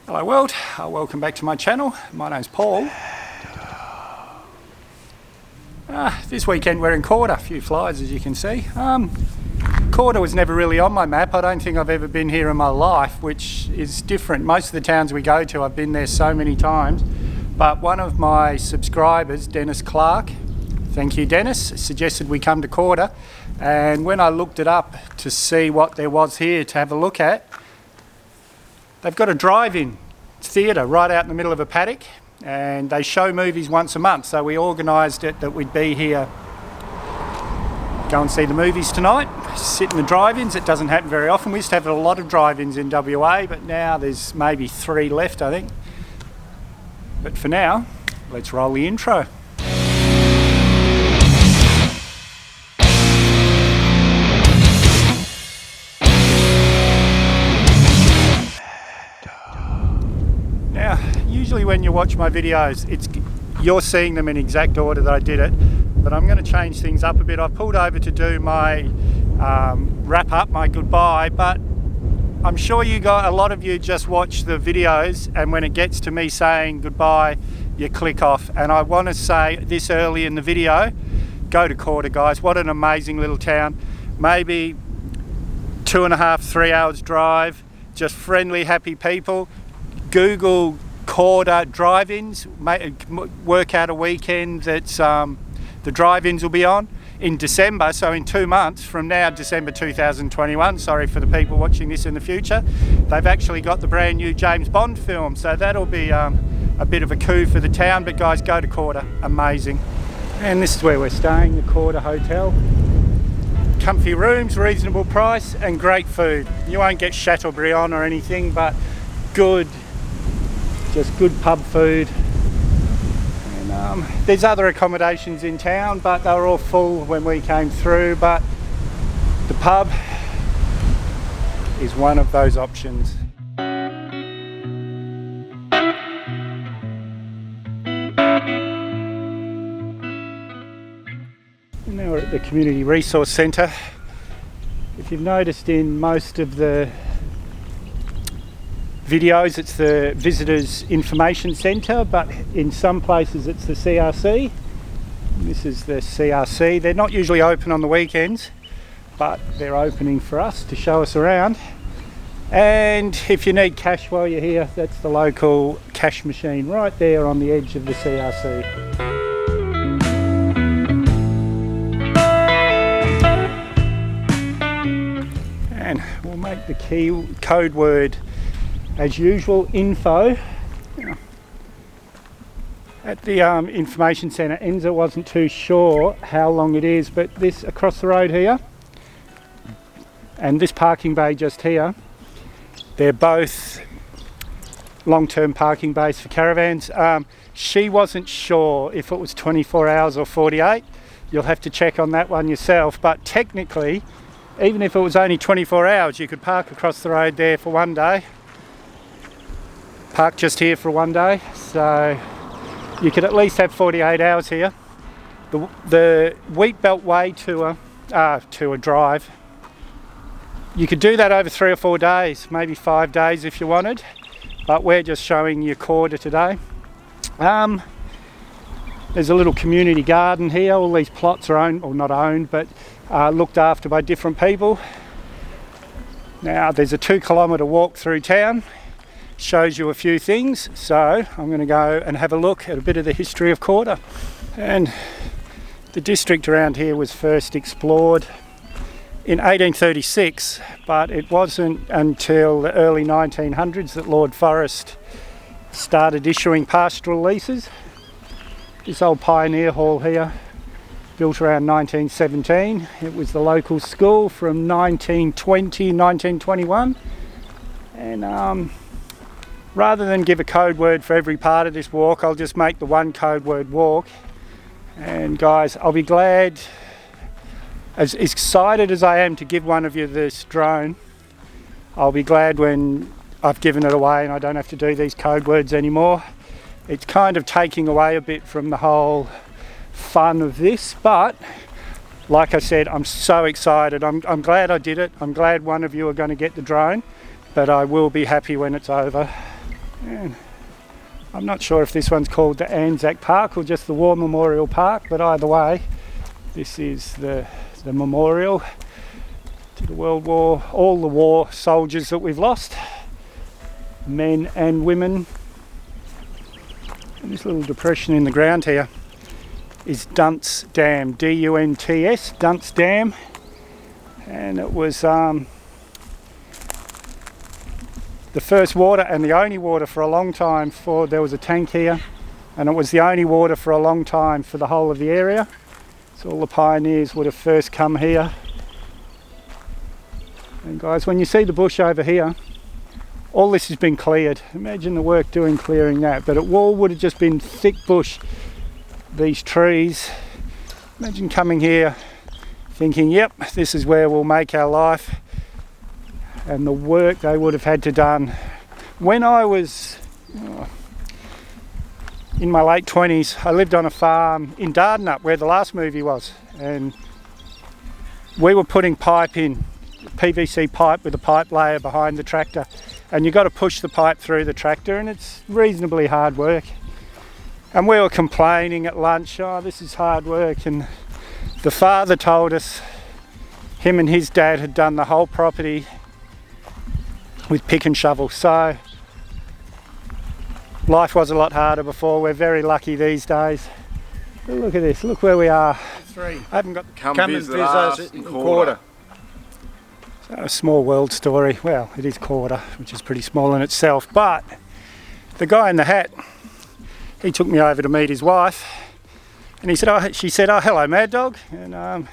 Hello world, welcome back to my channel. My name's Paul. This weekend we're in Koorda, a few flies as you can see. Koorda was never really on my map. I don't think I've ever been here in my life, which is different. Most of the towns we go to, I've been there so many times. But one of my subscribers, Dennis Clark, thank you Dennis, suggested we come to Koorda. And when I looked it up to see what there was here to have a look at, they've got a drive-in theatre right out in the middle of a paddock, and they show movies once a month, so we organised it that we'd be here, go and see the movies tonight, sit in the drive-ins. It doesn't happen very often. We used to have a lot of drive-ins in WA, but now there's maybe 3 left, I think. But for now, let's roll the intro. Usually when you watch my videos, you're seeing them in exact order that I did it, but I'm going to change things up a bit. I've pulled over to do my wrap up, my goodbye, but I'm sure a lot of you just watch the videos, and when it gets to me saying goodbye, you click off. And I want to say this early in the video, go to Koorda guys. What an amazing little town. Maybe 2.5, 3 hours drive, just friendly, happy people. Google Koorda drive-ins, work out a weekend that the drive-ins will be on in December, so in 2 months from now, December 2021, sorry for the people watching this in the future, they've actually got the brand new James Bond film, so that'll be a bit of a coup for the town. But guys, go to Koorda, amazing. And this is where we're staying, the Koorda Hotel. Comfy rooms, reasonable price and great food. You won't get Chateaubriand or anything, but just good pub food. And there's other accommodations in town, but they were all full when we came through. But the pub is one of those options. And now we're at the Community Resource Centre. If you've noticed in most of the videos, it's the Visitors Information Centre, but in some places it's the CRC. This is the CRC. They're not usually open on the weekends, but they're opening for us to show us around. And if you need cash while you're here, that's the local cash machine right there on the edge of the CRC. And we'll make the code word as usual, info. At the information centre, Enza wasn't too sure how long it is, but this across the road here and this parking bay just here, they're both long-term parking bays for caravans. She wasn't sure if it was 24 hours or 48. You'll have to check on that one yourself, but technically, even if it was only 24 hours, you could park across the road there for one day. Park just here for one day, so you could at least have 48 hours here. The Wheatbelt Way tour drive, you could do that over 3 or 4 days, maybe 5 days if you wanted, but we're just showing you Koorda today. There's a little community garden here. All these plots are owned, or not owned, but looked after by different people. Now there's a 2-kilometre walk through town. Shows you a few things, so I'm going to go and have a look at a bit of the history of Koorda. And the district around here was first explored in 1836, but it wasn't until the early 1900s that Lord Forrest started issuing pastoral leases. This old pioneer hall here, built around 1917. It was the local school from 1920, 1921, and rather than give a code word for every part of this walk, I'll just make the one code word walk. And guys, I'll be glad, as excited as I am to give one of you this drone, I'll be glad when I've given it away and I don't have to do these code words anymore. It's kind of taking away a bit from the whole fun of this, but like I said, I'm so excited. I'm glad I did it. I'm glad one of you are going to get the drone, but I will be happy when it's over. And I'm not sure if this one's called the Anzac Park or just the War Memorial Park, but either way, this is the memorial to the World War, all the war soldiers that we've lost, men and women. And this little depression in the ground here is Dunstan Dam, D-U-N-T-S, Dunstan Dam, and it was the first water and the only water for a long time there was a tank here, and it was the only water for a long time for the whole of the area. So all the pioneers would have first come here. And guys, when you see the bush over here, all this has been cleared. Imagine the work doing clearing that, but it all would have just been thick bush, these trees. Imagine coming here thinking, yep, this is where we'll make our life, and the work they would have had to done. When I was in my late 20s, I lived on a farm in Dardanup where the last movie was, and we were putting pipe in, PVC pipe with a pipe layer behind the tractor, and you've got to push the pipe through the tractor, and it's reasonably hard work. And we were complaining at lunch, oh, this is hard work, and the father told us him and his dad had done the whole property with pick and shovel. So life was a lot harder before. We're very lucky these days. But look at this, look where we are. I haven't got Come and visit us in Koorda. So a small world story. Well, it is Koorda, which is pretty small in itself, but the guy in the hat, he took me over to meet his wife, and she said, oh, hello, Mad Dog. And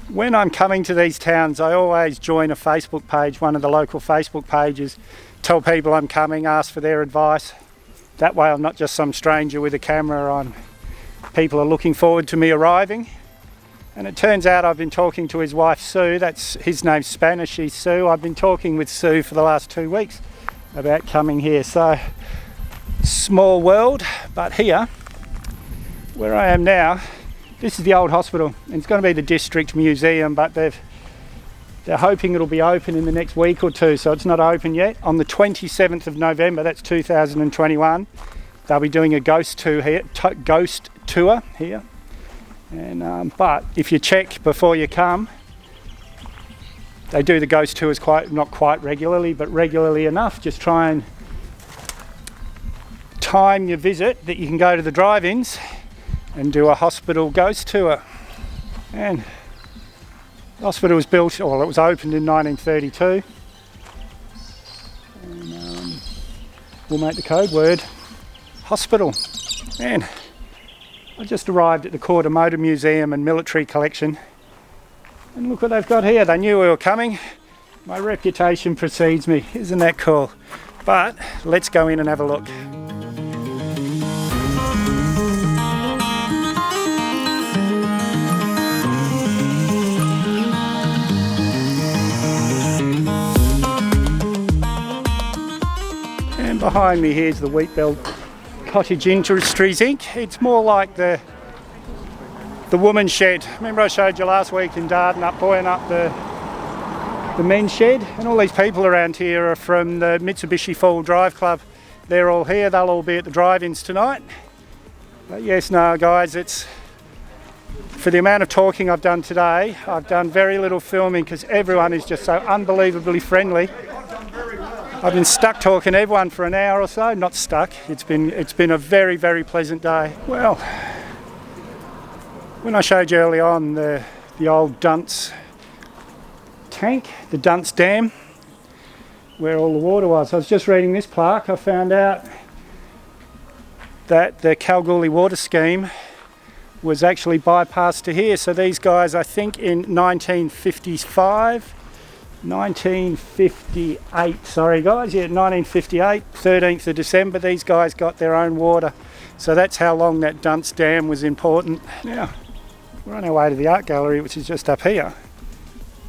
when I'm coming to these towns, I always join a Facebook page, one of the local Facebook pages, tell people I'm coming, ask for their advice. That way I'm not just some stranger with a camera on. People are looking forward to me arriving. And it turns out I've been talking to his wife, Sue. His name's Spanish, she's Sue. I've been talking with Sue for the last 2 weeks about coming here. So, small world, but here, where I am now, this is the old hospital. And it's going to be the district museum, but they're hoping it'll be open in the next week or two, so it's not open yet. On the 27th of November, that's 2021, they'll be doing a ghost tour here. And but if you check before you come, they do the ghost tours not quite regularly, but regularly enough. Just try and time your visit that you can go to the drive-ins and do a hospital ghost tour. And the hospital was built, or it was opened in 1932. And we'll make the code word hospital. And I just arrived at the Koorda Motor Museum and Military Collection, and look what they've got here. They knew we were coming. My reputation precedes me. Isn't that cool? But let's go in and have a look. And behind me here's the Wheatbelt Cottage Industries Inc. It's more like the woman's shed. Remember I showed you last week in Dardanup, buoying up the men's shed? And all these people around here are from the Mitsubishi Fall Drive Club. They're all here, they'll all be at the drive-ins tonight. But yes, no guys, it's for the amount of talking I've done today, I've done very little filming because everyone is just so unbelievably friendly. I've been stuck talking to everyone for an hour or so. Not stuck. It's been a very, very pleasant day. Well, when I showed you early on the old Dunce tank, the Duncans Dam, where all the water was, I was just reading this plaque. I found out that the Kalgoorlie water scheme was actually bypassed to here. So these guys, I think in 1958, sorry guys, yeah, 1958, 13th of December, these guys got their own water. So that's how long that Dunstan Dam was important. Now, we're on our way to the art gallery, which is just up here,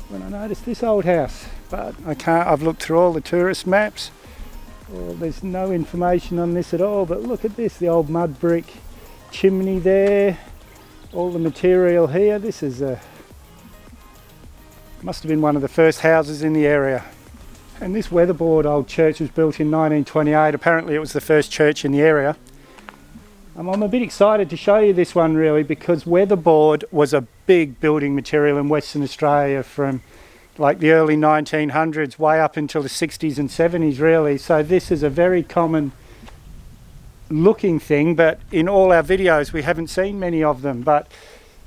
when I noticed this old house. But I've looked through all the tourist maps. Oh, there's no information on this at all, but look at this, the old mud brick chimney there, all the material here. This is must have been one of the first houses in the area. And this weatherboard old church was built in 1928. Apparently it was the first church in the area. I'm a bit excited to show you this one really, because weatherboard was a big building material in Western Australia from like the early 1900s way up until the 60s and 70s really. So this is a very common looking thing, but in all our videos we haven't seen many of them, but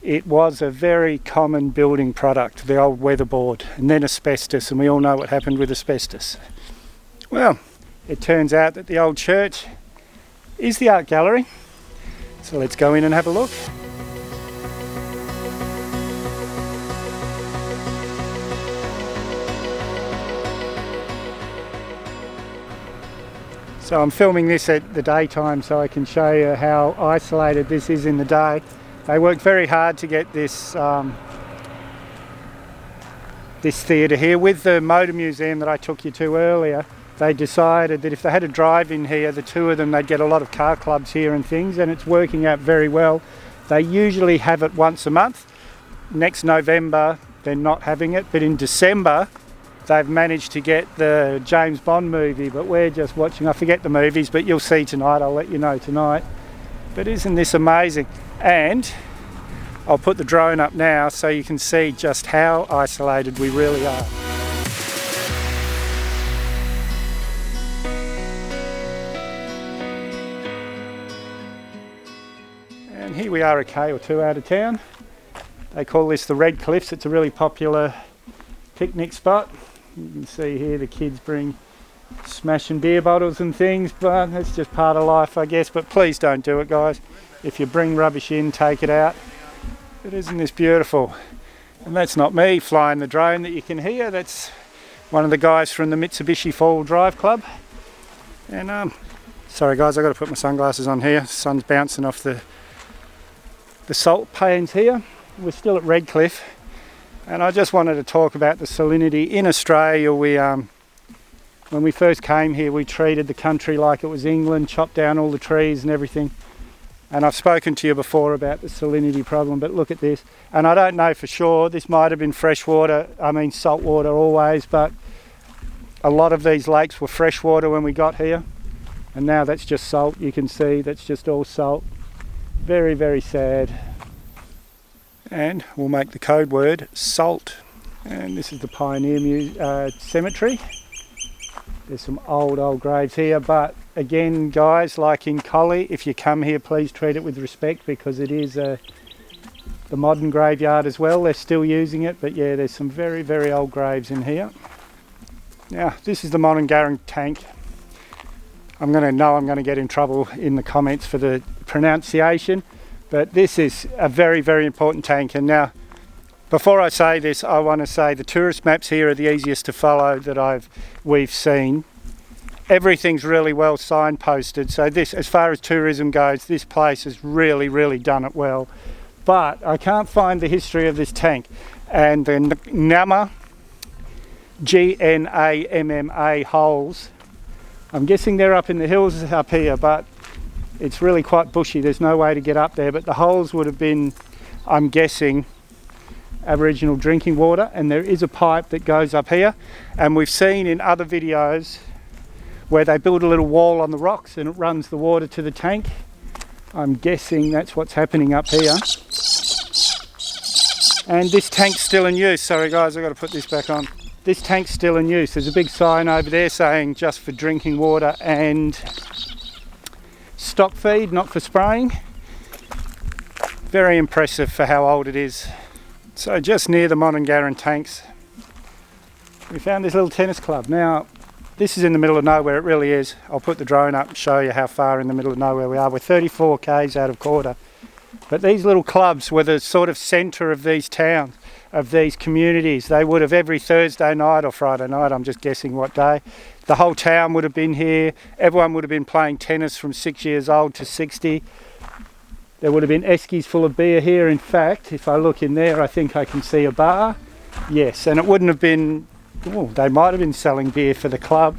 it was a very common building product, the old weatherboard. And then asbestos, and we all know what happened with asbestos. Well, it turns out that the old church is the art gallery, so let's go in and have a look. So I'm filming this at the daytime so I can show you how isolated this is in the day. They worked very hard to get this this theatre here. With the motor museum that I took you to earlier, they decided that if they had a drive in here, the two of them, they'd get a lot of car clubs here and things, and it's working out very well. They usually have it once a month. Next November they're not having it, but in December they've managed to get the James Bond movie, but we're just watching. I forget the movies, but you'll see tonight. I'll let you know tonight. But isn't this amazing? And I'll put the drone up now so you can see just how isolated we really are. And here we are a K or two out of town. They call this the Red Cliffs. It's a really popular picnic spot. You can see here the kids bring smashing beer bottles and things, but that's just part of life, I guess. But please don't do it, guys. If you bring rubbish in, take it out. But isn't this beautiful? And that's not me flying the drone that you can hear. That's one of the guys from the Mitsubishi Fall Drive Club. And sorry guys, I've got to put my sunglasses on here. The sun's bouncing off the salt panes here. We're still at Redcliffe. And I just wanted to talk about the salinity. In Australia, when we first came here, we treated the country like it was England, chopped down all the trees and everything. And I've spoken to you before about the salinity problem, but look at this. And I don't know for sure, this might have been freshwater, salt water always, but a lot of these lakes were freshwater when we got here. And now that's just salt, you can see, that's just all salt. Very, very sad. And we'll make the code word salt. And this is the Pioneer Cemetery. There's some old graves here, but again guys, like in Collie, if you come here please treat it with respect, because it is the modern graveyard as well. They're still using it, but yeah, there's some very, very old graves in here. Now this is the Garand tank. I'm going to get in trouble in the comments for the pronunciation, but this is a very, very important tank. And now, before I say this, I want to say the tourist maps here are the easiest to follow that we've seen. Everything's really well signposted. So this, as far as tourism goes, this place has really, really done it well. But I can't find the history of this tank. And the Nama, G-N-A-M-M-A holes, I'm guessing they're up in the hills up here, but it's really quite bushy. There's no way to get up there, but the holes would have been, I'm guessing, Aboriginal drinking water, and there is a pipe that goes up here. And we've seen in other videos where they build a little wall on the rocks and it runs the water to the tank. I'm guessing that's what's happening up here. And this tank's still in use. Sorry guys, I've got to put this back on. This tank's still in use. There's a big sign over there saying just for drinking water and stock feed, not for spraying. Very impressive for how old it is. So just near the Garand tanks, we found this little tennis club. Now, this is in the middle of nowhere, it really is. I'll put the drone up and show you how far in the middle of nowhere we are. We're 34 k's out of Koorda. But these little clubs were the sort of centre of these towns, of these communities. They would have every Thursday night or Friday night, I'm just guessing what day, the whole town would have been here. Everyone would have been playing tennis from 6 years old to 60. There would have been eskies full of beer here. In fact, if I look in there, I think I can see a bar. Yes, and it wouldn't have been, they might have been selling beer for the club.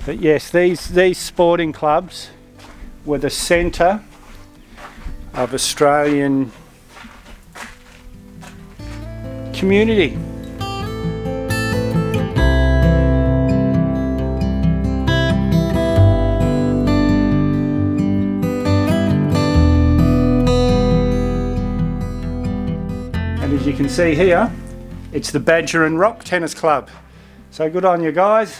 But yes, these sporting clubs were the centre of Australian community. see here, it's the Badger and Rock Tennis Club. So good on you guys.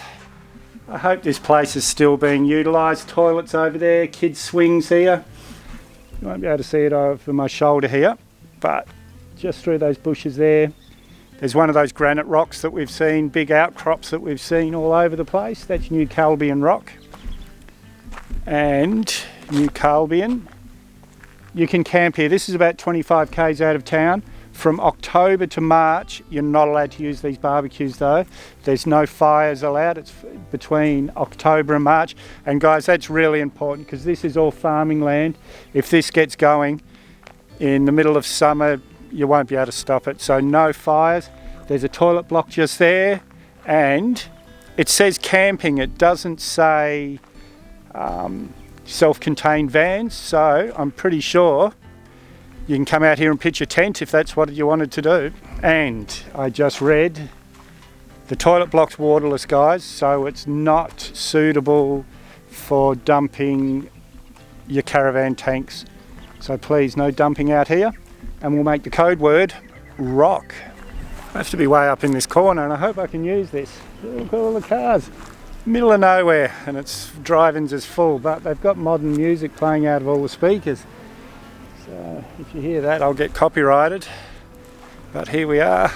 I hope this place is still being utilised. Toilets over there, kids swings here. You won't be able to see it over my shoulder here, but just through those bushes there, there's one of those granite rocks that we've seen, big outcrops that we've seen all over the place. That's New Calbian rock. And New Calbian, you can camp here. This is about 25 k's out of town. From October to March, you're not allowed to use these barbecues though. There's no fires allowed. It's between October and March. And guys, that's really important because this is all farming land. If this gets going in the middle of summer, you won't be able to stop it. So no fires. There's a toilet block just there, and it says camping. It doesn't say self-contained vans. So I'm pretty sure you can come out here and pitch a tent if that's what you wanted to do. And I just read the toilet block's waterless, guys, so it's not suitable for dumping your caravan tanks. So please, no dumping out here. And we'll make the code word rock. I have to be way up in this corner, and I hope I can use this. Look at all the cars. Middle of nowhere, and its drive-ins is full, but they've got modern music playing out of all the speakers. So if you hear that, I'll get copyrighted. But here we are.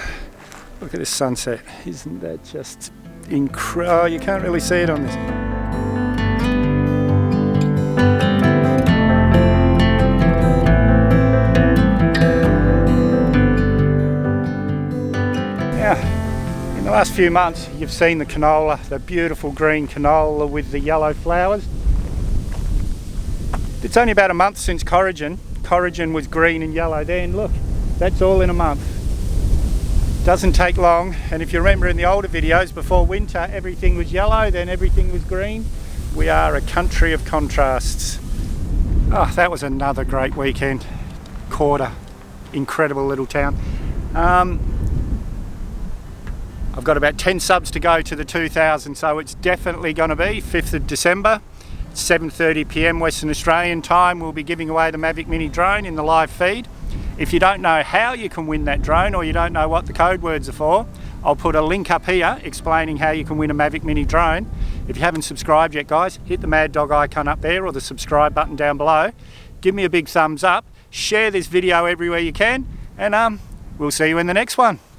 Look at this sunset. Isn't that just incredible? Oh, you can't really see it on this. In the last few months you've seen the canola, the beautiful green canola with the yellow flowers. It's only about a month since Cottage. Cottage was green and yellow then. Look, that's all in a month. Doesn't take long, and if you remember in the older videos, before winter everything was yellow, then everything was green. We are a country of contrasts. Oh, that was another great weekend. Koorda, incredible little town. I've got about 10 subs to go to the 2,000, so it's definitely going to be 5th of December, 7:30 p.m. Western Australian time. We'll be giving away the Mavic Mini drone in the live feed. If you don't know how you can win that drone, or you don't know what the code words are for, I'll put a link up here explaining how you can win a Mavic Mini drone. If you haven't subscribed yet, guys, hit the mad dog icon up there or the subscribe button down below. Give me a big thumbs up, share this video everywhere you can, and we'll see you in the next one.